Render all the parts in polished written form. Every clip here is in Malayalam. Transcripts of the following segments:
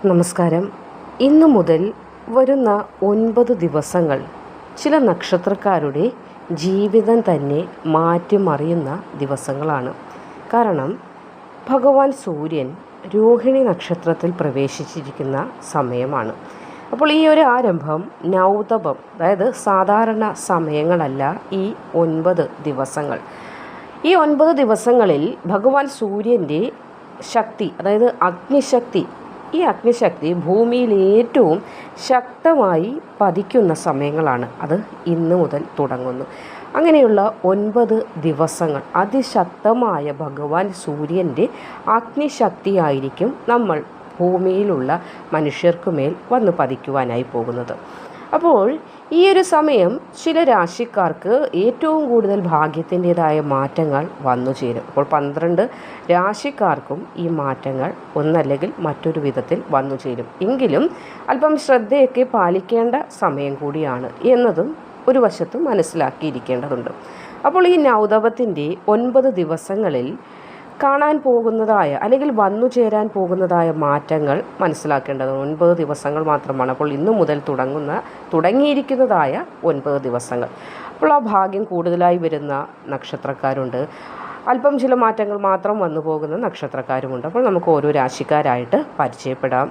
നമസ്കാരം. ഇന്നു മുതൽ വരുന്ന 9 ദിവസങ്ങൾ ചില നക്ഷത്രക്കാരുടെ ജീവിതം തന്നെ മാറ്റിമറിയുന്ന ദിവസങ്ങളാണ്. കാരണം ഭഗവാൻ സൂര്യൻ രോഹിണി നക്ഷത്രത്തിൽ പ്രവേശിച്ചിരിക്കുന്ന സമയമാണ്. അപ്പോൾ ഈ ഒരു ആരംഭം നൗതപം, അതായത് സാധാരണ സമയങ്ങളല്ല ഈ 9 ദിവസങ്ങൾ. ഈ 9 ദിവസങ്ങളിൽ ഭഗവാൻ സൂര്യൻ്റെ ശക്തി, അതായത് അഗ്നിശക്തി, ഈ അഗ്നിശക്തി ഭൂമിയിൽ ഏറ്റവും ശക്തമായി പതിക്കുന്ന സമയങ്ങളാണ്. അത് ഇന്ന് മുതൽ തുടങ്ങുന്നു. അങ്ങനെയുള്ള 9 ദിവസങ്ങൾ അതിശക്തമായ ഭഗവാൻ സൂര്യൻ്റെ അഗ്നിശക്തിയായിരിക്കും നമ്മൾ ഭൂമിയിലുള്ള മനുഷ്യർക്കുമേൽ വന്നു പതിക്കുവാനായി പോകുന്നത്. അപ്പോൾ ഈ ഒരു സമയം ചില രാശിക്കാർക്ക് ഏറ്റവും കൂടുതൽ ഭാഗ്യത്തിൻ്റെതായ മാറ്റങ്ങൾ വന്നു ചേരും. അപ്പോൾ 12 രാശിക്കാർക്കും ഈ മാറ്റങ്ങൾ ഒന്നല്ലെങ്കിൽ മറ്റൊരു വിധത്തിൽ വന്നു ചേരും. എങ്കിലും അല്പം ശ്രദ്ധയൊക്കെ പാലിക്കേണ്ട സമയം കൂടിയാണ് എന്നതും ഒരു വശത്ത് മനസ്സിലാക്കിയിരിക്കേണ്ടതുണ്ട്. അപ്പോൾ ഈ നൗതപത്തിൻ്റെ 9 ദിവസങ്ങളിൽ കാണാൻ പോകുന്നതായ അല്ലെങ്കിൽ വന്നു ചേരാൻ പോകുന്നതായ മാറ്റങ്ങൾ മനസ്സിലാക്കേണ്ടത് 9 ദിവസങ്ങൾ മാത്രമാണ്. അപ്പോൾ ഇന്നു മുതൽ തുടങ്ങിയിരിക്കുന്നതായ 9 ദിവസങ്ങൾ. അപ്പോൾ ആ ഭാഗ്യം കൂടുതലായി വരുന്ന നക്ഷത്രക്കാരുണ്ട്, അല്പം ചില മാറ്റങ്ങൾ മാത്രം വന്നു പോകുന്ന നക്ഷത്രക്കാരുമുണ്ട്. അപ്പോൾ നമുക്ക് ഓരോ രാശിക്കാരായിട്ട് പരിചയപ്പെടാം.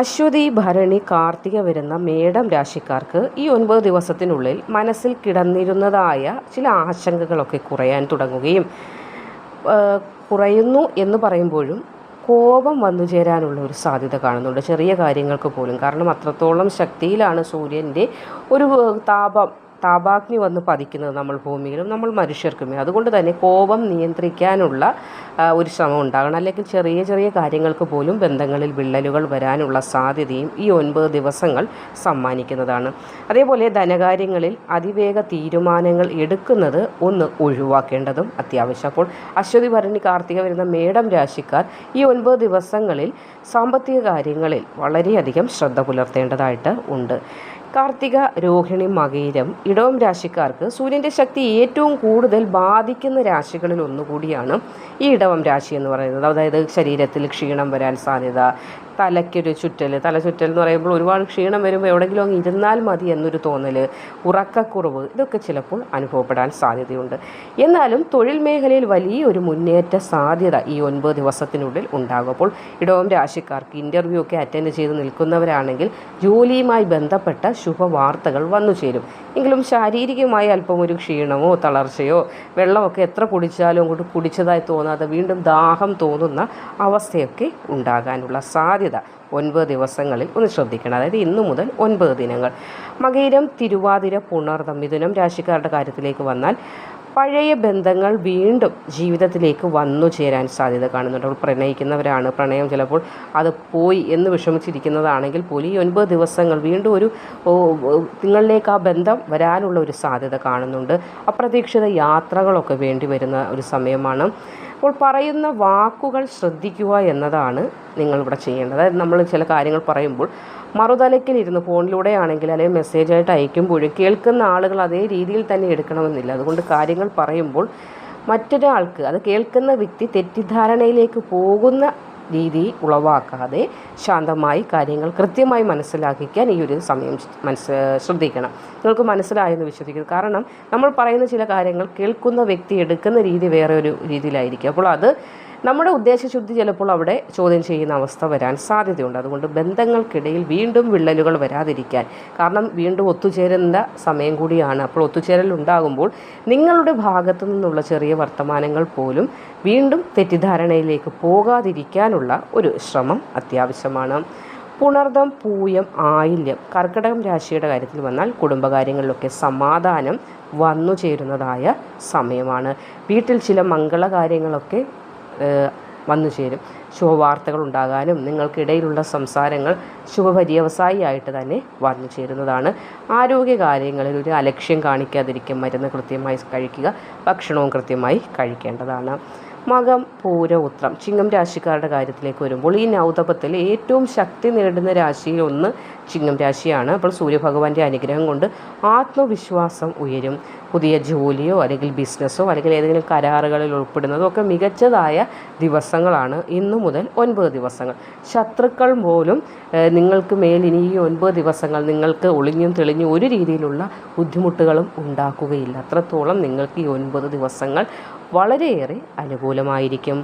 അശ്വതി, ഭരണി, കാർത്തിക വരുന്ന മേടം രാശിക്കാർക്ക് ഈ 9 ദിവസത്തിനുള്ളിൽ മനസ്സിൽ കിടന്നിരുന്നതായ ചില ആശങ്കകളൊക്കെ കുറയാൻ തുടങ്ങുകയും, കുറയുന്നു എന്ന് പറയുമ്പോഴും കോപം വന്നു ചേരാനുള്ള ഒരു സാധ്യത കാണുന്നുണ്ട്, ചെറിയ കാര്യങ്ങൾക്ക് പോലും. കാരണം അത്രത്തോളം ശക്തിയിലാണ് സൂര്യൻ്റെ ഒരു താപാഗ്നി വന്ന് പതിക്കുന്നത് നമ്മൾ ഭൂമിയിലും നമ്മൾ മനുഷ്യർക്കുമേ. അതുകൊണ്ട് തന്നെ കോപം നിയന്ത്രിക്കാനുള്ള ഒരു ശ്രമം ഉണ്ടാകണം. അല്ലെങ്കിൽ ചെറിയ ചെറിയ കാര്യങ്ങൾക്ക് പോലും ബന്ധങ്ങളിൽ വിള്ളലുകൾ വരാനുള്ള സാധ്യതയും ഈ 9 ദിവസങ്ങൾ സമ്മാനിക്കുന്നതാണ്. അതേപോലെ ധനകാര്യങ്ങളിൽ അതിവേഗ തീരുമാനങ്ങൾ എടുക്കുന്നത് ഒന്ന് ഒഴിവാക്കേണ്ടതും അത്യാവശ്യം. അപ്പോൾ അശ്വതി, ഭരണി, കാർത്തിക വരുന്ന മേടം രാശിക്കാർ ഈ 9 ദിവസങ്ങളിൽ സാമ്പത്തിക കാര്യങ്ങളിൽ വളരെയധികം ശ്രദ്ധ പുലർത്തേണ്ടതായിട്ട് ഉണ്ട്. കാർത്തിക, രോഹിണി, മകയിരം, ഇടവം രാശിക്കാർക്ക് സൂര്യൻ്റെ ശക്തി ഏറ്റവും കൂടുതൽ ബാധിക്കുന്ന രാശികളിൽ ഒന്നുകൂടിയാണ് ഈ ഇടവം രാശി എന്ന് പറയുന്നത്. അതായത് ശരീരത്തിൽ ക്ഷീണം വരാൻ സാധ്യത, തലയ്ക്കൊരു തലചുറ്റൽ എന്ന് പറയുമ്പോൾ ഒരുപാട് ക്ഷീണം വരുമ്പോൾ എവിടെയെങ്കിലും അങ്ങ് ഇരുന്നാൽ മതി എന്നൊരു തോന്നൽ, ഉറക്കക്കുറവ്, ഇതൊക്കെ ചിലപ്പോൾ അനുഭവപ്പെടാൻ സാധ്യതയുണ്ട്. എന്നാലും തൊഴിൽ മേഖലയിൽ വലിയൊരു മുന്നേറ്റ സാധ്യത ഈ 9 ദിവസത്തിനുള്ളിൽ ഉണ്ടാകും. അപ്പോൾ ഇടവം രാശിക്കാർക്ക് ഇൻ്റർവ്യൂ ഒക്കെ അറ്റൻഡ് ചെയ്ത് നിൽക്കുന്നവരാണെങ്കിൽ ജോലിയുമായി ബന്ധപ്പെട്ട ശുഭവാർത്തകൾ വന്നു ചേരും. എങ്കിലും ശാരീരികമായി അല്പം ഒരു ക്ഷീണമോ തളർച്ചയോ, വെള്ളമൊക്കെ എത്ര കുടിച്ചാലും അങ്ങോട്ട് കുടിച്ചതായി തോന്നാതെ വീണ്ടും ദാഹം തോന്നുന്ന അവസ്ഥയൊക്കെ ഉണ്ടാകാനുള്ള സാധ്യത 9 ദിവസങ്ങളിൽ ഒന്ന് ശ്രദ്ധിക്കണം. അതായത് ഇന്നു മുതൽ 9 ദിനങ്ങൾ. മകയിരം, തിരുവാതിര, പുണർതം, മിഥുനം രാശിക്കാരുടെ കാര്യത്തിലേക്ക് വന്നാൽ പഴയ ബന്ധങ്ങൾ വീണ്ടും ജീവിതത്തിലേക്ക് വന്നു ചേരാൻ സാധ്യത കാണുന്നുണ്ട്. അപ്പോൾ പ്രണയിക്കുന്നവരാണ്, പ്രണയം ചിലപ്പോൾ അത് പോയി എന്ന് വിഷമിച്ചിരിക്കുന്നതാണെങ്കിൽ പോലും ഈ 9 ദിവസങ്ങൾ വീണ്ടും ഒരു നിങ്ങളിലേക്ക് ആ ബന്ധം വരാനുള്ള ഒരു സാധ്യത കാണുന്നുണ്ട്. അപ്രതീക്ഷിത യാത്രകളൊക്കെ വേണ്ടി വരുന്ന ഒരു സമയമാണ്. അപ്പോൾ പറയുന്ന വാക്കുകൾ ശ്രദ്ധിക്കുക എന്നതാണ് നിങ്ങളിവിടെ ചെയ്യേണ്ടത്. അതായത് നമ്മൾ ചില കാര്യങ്ങൾ പറയുമ്പോൾ മറുതലയ്ക്കിലിരുന്ന് ഫോണിലൂടെയാണെങ്കിൽ അല്ലെങ്കിൽ മെസ്സേജായിട്ട് അയക്കുമ്പോഴും കേൾക്കുന്ന ആളുകൾ അതേ രീതിയിൽ തന്നെ എടുക്കണമെന്നില്ല. അതുകൊണ്ട് കാര്യങ്ങൾ പറയുമ്പോൾ മറ്റൊരാൾക്ക്, അത് കേൾക്കുന്ന വ്യക്തി തെറ്റിദ്ധാരണയിലേക്ക് പോകുന്ന രീതി ഉളവാക്കാതെ ശാന്തമായി കാര്യങ്ങൾ കൃത്യമായി മനസ്സിലാക്കിക്കാൻ ഈ ഒരു സമയം ശ്രദ്ധിക്കണം. നിങ്ങൾക്ക് മനസ്സിലായെന്ന് വിശ്വസിക്കുന്നു. കാരണം നമ്മൾ പറയുന്ന ചില കാര്യങ്ങൾ കേൾക്കുന്ന വ്യക്തി എടുക്കുന്ന രീതി വേറെ ഒരു രീതിയിലായിരിക്കും. അപ്പോൾ അത് നമ്മുടെ ഉദ്ദേശശുദ്ധി ചിലപ്പോൾ അവിടെ ചോദ്യം ചെയ്യുന്ന അവസ്ഥ വരാൻ സാധ്യതയുണ്ട്. അതുകൊണ്ട് ബന്ധങ്ങൾക്കിടയിൽ വീണ്ടും വിള്ളലുകൾ വരാതിരിക്കാൻ, കാരണം വീണ്ടും ഒത്തുചേരുന്ന സമയം കൂടിയാണ്. അപ്പോൾ ഒത്തുചേരൽ ഉണ്ടാകുമ്പോൾ നിങ്ങളുടെ ഭാഗത്തു നിന്നുള്ള ചെറിയ വർത്തമാനങ്ങൾ പോലും വീണ്ടും തെറ്റിദ്ധാരണയിലേക്ക് പോകാതിരിക്കാനുള്ള ഒരു ശ്രമം അത്യാവശ്യമാണ്. പുണർദം, പൂയം, ആയില്യം കർക്കിടകം രാശിയുടെ കാര്യത്തിൽ വന്നാൽ കുടുംബകാര്യങ്ങളിലൊക്കെ സമാധാനം വന്നു ചേരുന്നതായ സമയമാണ്. വീട്ടിൽ ചില മംഗളകാര്യങ്ങളൊക്കെ വന്നു ചേരും. ശുഭവാർത്തകൾ ഉണ്ടാകാനും നിങ്ങൾക്കിടയിലുള്ള സംസാരങ്ങൾ ശുഭപര്യവസായിയായിട്ട് തന്നെ വന്നു ചേരുന്നതാണ്. ആരോഗ്യകാര്യങ്ങളിൽ ഒരു അലക്ഷ്യം കാണിക്കാതിരിക്കുക, മരുന്ന് കൃത്യമായി കഴിക്കുക, ഭക്ഷണവും കൃത്യമായി കഴിക്കേണ്ടതാണ്. മകം പൂര ഉത്രം ചിങ്ങം രാശിക്കാരുടെ കാര്യത്തിലേക്ക് വരുമ്പോൾ ഈ നൗതപത്തിൽ ഏറ്റവും ശക്തി നേടുന്ന രാശിയിൽ ഒന്ന് ചിങ്ങം രാശിയാണ്. അപ്പോൾ സൂര്യഭഗവാന്റെ അനുഗ്രഹം കൊണ്ട് ആത്മവിശ്വാസം ഉയരും. പുതിയ ജോലിയോ അല്ലെങ്കിൽ ബിസിനസ്സോ അല്ലെങ്കിൽ ഏതെങ്കിലും കരാറുകളിൽ ഉൾപ്പെടുന്നതോ ഒക്കെ മികച്ചതായ ദിവസങ്ങളാണ് ഇന്നു മുതൽ 9 ദിവസങ്ങൾ. ശത്രുക്കൾ പോലും നിങ്ങൾക്ക് മേൽ ഇനി ഈ 9 ദിവസങ്ങൾ നിങ്ങൾക്ക് ഒളിഞ്ഞും തെളിഞ്ഞും ഒരു രീതിയിലുള്ള ബുദ്ധിമുട്ടുകളും ഉണ്ടാക്കുകയില്ല. അത്രത്തോളം നിങ്ങൾക്ക് ഈ 9 ദിവസങ്ങൾ വളരെയേറെ അനുകൂലമായിരിക്കും.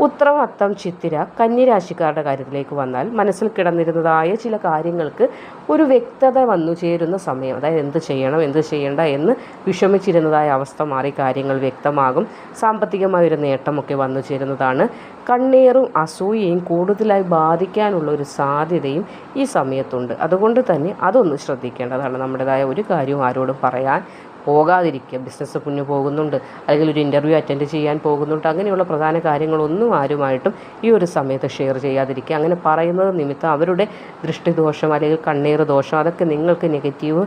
ഉത്രം, അത്തം, ചിത്തിര, കന്യരാശിക്കാരുടെ കാര്യത്തിലേക്ക് വന്നാൽ മനസ്സിൽ കിടന്നിരുന്നതായ ചില കാര്യങ്ങൾക്ക് ഒരു വ്യക്തത വന്നു ചേരുന്ന സമയം. അതായത് എന്ത് ചെയ്യണം എന്ത് ചെയ്യണ്ട എന്ന് വിഷമിച്ചിരുന്നതായ അവസ്ഥ മാറി കാര്യങ്ങൾ വ്യക്തമാകും. സാമ്പത്തികമായൊരു നേട്ടമൊക്കെ വന്നു ചേരുന്നതാണ്. കണ്ണീറും അസൂയയും കൂടുതലായി ബാധിക്കാനുള്ള ഒരു സാധ്യതയും ഈ സമയത്തുണ്ട്. അതുകൊണ്ട് തന്നെ അതൊന്ന് ശ്രദ്ധിക്കേണ്ടതാണ്. നമ്മുടേതായ ഒരു കാര്യവും ആരോടും പറയാൻ പോകാതിരിക്കുക. ബിസിനസ് മുന്നു പോകുന്നുണ്ട്, അല്ലെങ്കിൽ ഒരു ഇൻ്റർവ്യൂ അറ്റൻഡ് ചെയ്യാൻ പോകുന്നുണ്ട്, അങ്ങനെയുള്ള പ്രധാന കാര്യങ്ങളൊന്നും ആരുമായിട്ടും ഈ ഒരു സമയത്ത് ഷെയർ ചെയ്യാതിരിക്കുക. അങ്ങനെ പറയുന്നത് നിമിത്തം അവരുടെ ദൃഷ്ടിദോഷം അല്ലെങ്കിൽ കണ്ണീർ ദോഷം അതൊക്കെ നിങ്ങൾക്ക് നെഗറ്റീവ്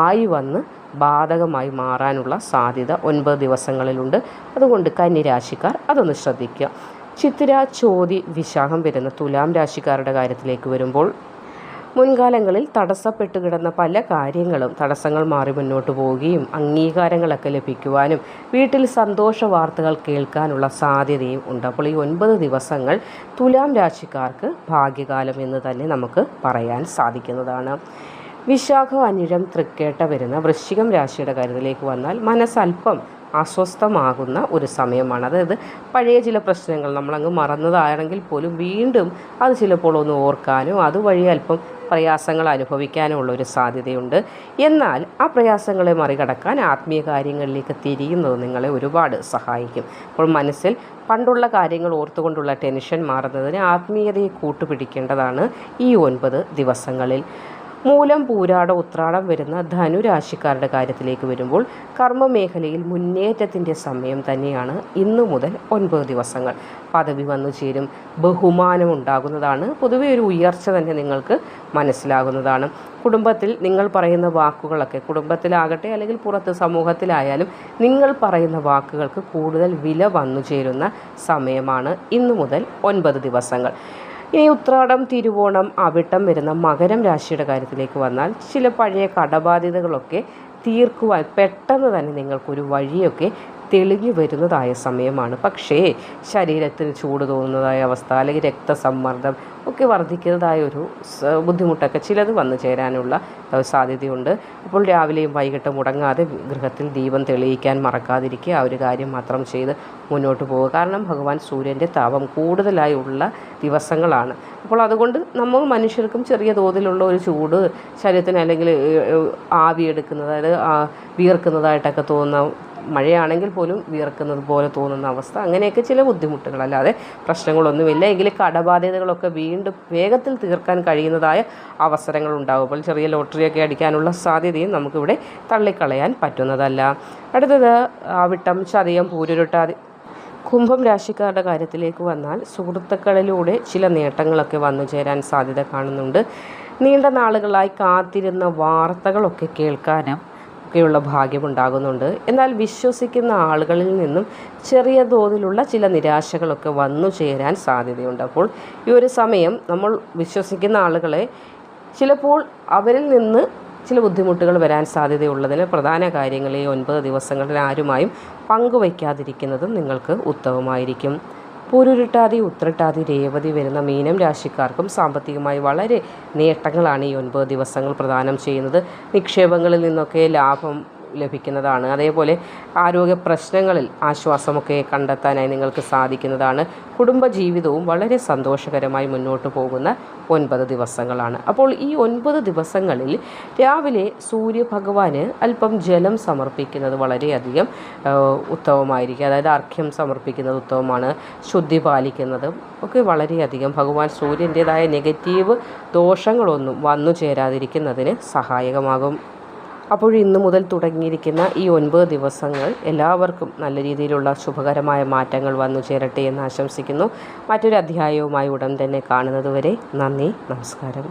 ആയി വന്ന് ബാധകമായി മാറാനുള്ള സാധ്യത 9 ദിവസങ്ങളിലുണ്ട്. അതുകൊണ്ട് കന്യരാശിക്കാർ അതൊന്ന് ശ്രദ്ധിക്കുക. ചിത്തിര, ചോതി, വിശാഖം വരുന്ന തുലാം രാശിക്കാരുടെ കാര്യത്തിലേക്ക് വരുമ്പോൾ മുൻകാലങ്ങളിൽ തടസ്സപ്പെട്ടു കിടന്ന പല കാര്യങ്ങളും തടസ്സങ്ങൾ മാറി മുന്നോട്ട് പോവുകയും അംഗീകാരങ്ങളൊക്കെ ലഭിക്കുവാനും വീട്ടിൽ സന്തോഷ വാർത്തകൾ കേൾക്കാനുള്ള സാധ്യതയും ഉണ്ട്. അപ്പോൾ ഈ 9 ദിവസങ്ങൾ തുലാം രാശിക്കാർക്ക് ഭാഗ്യകാലം എന്ന് തന്നെ നമുക്ക് പറയാൻ സാധിക്കുന്നതാണ്. വിശാഖം, അനിഴം, തൃക്കേട്ട വരുന്ന വൃശ്ചികം രാശിയുടെ കാര്യത്തിലേക്ക് വന്നാൽ മനസ്സൽപ്പം അസ്വസ്ഥമാകുന്ന ഒരു സമയമാണ്. അതായത് പഴയ ചില പ്രശ്നങ്ങൾ നമ്മളങ്ങ് മറന്നതാണെങ്കിൽ പോലും വീണ്ടും അത് ചിലപ്പോൾ ഒന്ന് ഓർക്കാനോ അതുവഴി അല്പം പ്രയാസങ്ങൾ അനുഭവിക്കാനോ ഉള്ളൊരു സാധ്യതയുണ്ട്. എന്നാൽ ആ പ്രയാസങ്ങളെ മറികടക്കാൻ ആത്മീയ കാര്യങ്ങളിലേക്ക് തിരിയുന്നത് നിങ്ങളെ ഒരുപാട് സഹായിക്കും. അപ്പോൾ മനസ്സിൽ പണ്ടുള്ള കാര്യങ്ങൾ ഓർത്തുകൊണ്ടുള്ള ടെൻഷൻ മാറുന്നതിന് ആത്മീയതയെ കൂട്ടുപിടിക്കേണ്ടതാണ് ഈ 9 ദിവസങ്ങളിൽ. മൂലം, പൂരാടം, ഉത്രാടം വരുന്ന ധനുരാശിക്കാരുടെ കാര്യത്തിലേക്ക് വരുമ്പോൾ കർമ്മമേഖലയിൽ മുന്നേറ്റത്തിൻ്റെ സമയം തന്നെയാണ് ഇന്നു മുതൽ 9 ദിവസങ്ങൾ. പദവി വന്നു ചേരും, ബഹുമാനം ഉണ്ടാകുന്നതാണ്, പൊതുവെ ഒരു ഉയർച്ച തന്നെ നിങ്ങൾക്ക് മനസ്സിലാകുന്നതാണ്. കുടുംബത്തിൽ നിങ്ങൾ പറയുന്ന വാക്കുകളൊക്കെ കുടുംബത്തിലാകട്ടെ അല്ലെങ്കിൽ പുറത്ത് സമൂഹത്തിലായാലും നിങ്ങൾ പറയുന്ന വാക്കുകൾക്ക് കൂടുതൽ വില വന്നു ചേരുന്ന സമയമാണ് ഇന്നു മുതൽ 9 ദിവസങ്ങൾ. ഇനി ഉത്രാടം, തിരുവോണം, അവിട്ടം വരുന്ന മകരം രാശിയുടെ കാര്യത്തിലേക്ക് വന്നാൽ ചില പഴയ കടബാധ്യതകളൊക്കെ തീർക്കുവാൻ പെട്ടെന്ന് തന്നെ നിങ്ങൾക്കൊരു വഴിയൊക്കെ തെളിഞ്ഞു വരുന്നതായ സമയമാണ്. പക്ഷേ ശരീരത്തിന് ചൂട് തോന്നുന്നതായ അവസ്ഥ അല്ലെങ്കിൽ രക്തസമ്മർദ്ദം ഒക്കെ വർദ്ധിക്കുന്നതായ ഒരു ബുദ്ധിമുട്ടൊക്കെ ചിലത് വന്നു ചേരാനുള്ള സാധ്യതയുണ്ട്. അപ്പോൾ രാവിലെയും വൈകിട്ടും മുടങ്ങാതെ ഗൃഹത്തിൽ ദീപം തെളിയിക്കാൻ മറക്കാതിരിക്കുക. ആ ഒരു കാര്യം മാത്രം ചെയ്ത് മുന്നോട്ട് പോവുക. കാരണം ഭഗവാൻ സൂര്യൻ്റെ താപം കൂടുതലായി ഉള്ള ദിവസങ്ങളാണ്. അപ്പോൾ അതുകൊണ്ട് നമ്മൾ മനുഷ്യർക്കും ചെറിയ തോതിലുള്ള ഒരു ചൂട് ശരീരത്തിന് അല്ലെങ്കിൽ ആവിയെടുക്കുന്നത് അതായത് വിയർക്കുന്നതായിട്ടൊക്കെ തോന്നുന്ന മഴയാണെങ്കിൽ പോലും വിയർക്കുന്നത് പോലെ തോന്നുന്ന അവസ്ഥ അങ്ങനെയൊക്കെ ചില ബുദ്ധിമുട്ടുകൾ അല്ലാതെ പ്രശ്നങ്ങളൊന്നുമില്ല. എങ്കിൽ കടബാധ്യതകളൊക്കെ വീണ്ടും വേഗത്തിൽ തീർക്കാൻ കഴിയുന്നതായ അവസരങ്ങൾ ഉണ്ടാകും. അപ്പോൾ ചെറിയ ലോട്ടറിയൊക്കെ അടിക്കാനുള്ള സാധ്യതയും നമുക്കിവിടെ തള്ളിക്കളയാൻ പറ്റുന്നതല്ല. അടുത്തത് അവിട്ടം, ചതയം, പൂരുരുട്ടാതി, കുംഭം രാശിക്കാരുടെ കാര്യത്തിലേക്ക് വന്നാൽ സുഹൃത്തുക്കളിലൂടെ ചില നേട്ടങ്ങളൊക്കെ വന്നു ചേരാൻ സാധ്യത കാണുന്നുണ്ട്. നീണ്ട നാളുകളായി കാത്തിരുന്ന വാർത്തകളൊക്കെ കേൾക്കാനും ഒക്കെയുള്ള ഭാഗ്യമുണ്ടാകുന്നുണ്ട്. എന്നാൽ വിശ്വസിക്കുന്ന ആളുകളിൽ നിന്നും ചെറിയ തോതിലുള്ള ചില നിരാശകളൊക്കെ വന്നു ചേരാൻ സാധ്യതയുണ്ട്. അപ്പോൾ ഈ ഒരു സമയം നമ്മൾ വിശ്വസിക്കുന്ന ആളുകളെ ചിലപ്പോൾ അവരിൽ നിന്ന് ചില ബുദ്ധിമുട്ടുകൾ വരാൻ സാധ്യതയുള്ളതിന് പ്രധാന കാര്യങ്ങൾ ഈ 9 ദിവസങ്ങളിൽ ആരുമായും പങ്കുവയ്ക്കാതിരിക്കുന്നതും നിങ്ങൾക്ക് ഉത്തമമായിരിക്കും. പൂരുരുട്ടാതി, ഉത്രട്ടാതി, രേവതി വരുന്ന മീനം രാശിക്കാർക്കും സാമ്പത്തികമായി വളരെ നേട്ടങ്ങളാണ് ഈ 9 ദിവസങ്ങൾ പ്രദാനം ചെയ്യുന്നത്. നിക്ഷേപങ്ങളിൽ നിന്നൊക്കെ ലാഭം ലഭിക്കുന്നതാണ്. അതേപോലെ ആരോഗ്യ പ്രശ്നങ്ങളിൽ ആശ്വാസമൊക്കെ കണ്ടെത്താനായി നിങ്ങൾക്ക് സാധിക്കുന്നതാണ്. കുടുംബജീവിതവും വളരെ സന്തോഷകരമായി മുന്നോട്ട് പോകുന്ന 9 ദിവസങ്ങളാണ്. അപ്പോൾ ഈ 9 ദിവസങ്ങളിൽ രാവിലെ സൂര്യഭഗവാന് അല്പം ജലം സമർപ്പിക്കുന്നത് വളരെയധികം ഉത്തമമായിരിക്കും. അതായത് അർഘ്യം സമർപ്പിക്കുന്നത് ഉത്തമമാണ്. ശുദ്ധി പാലിക്കുന്നതും ഒക്കെ വളരെയധികം ഭഗവാൻ സൂര്യൻ്റേതായ നെഗറ്റീവ് ദോഷങ്ങളൊന്നും വന്നു ചേരാതിരിക്കുന്നതിന് സഹായകമാകും. അപ്പോൾ ഇന്നു മുതൽ തുടങ്ങിയിരിക്കുന്ന ഈ 9 ദിവസങ്ങൾ എല്ലാവർക്കും നല്ല രീതിയിലുള്ള ശുഭകരമായ മാറ്റങ്ങൾ വന്നു ചേരട്ടെ എന്ന് ആശംസിക്കുന്നു. മറ്റൊരു അധ്യായവുമായി ഉടൻ തന്നെ കാണുന്നതുവരെ നന്ദി, നമസ്കാരം.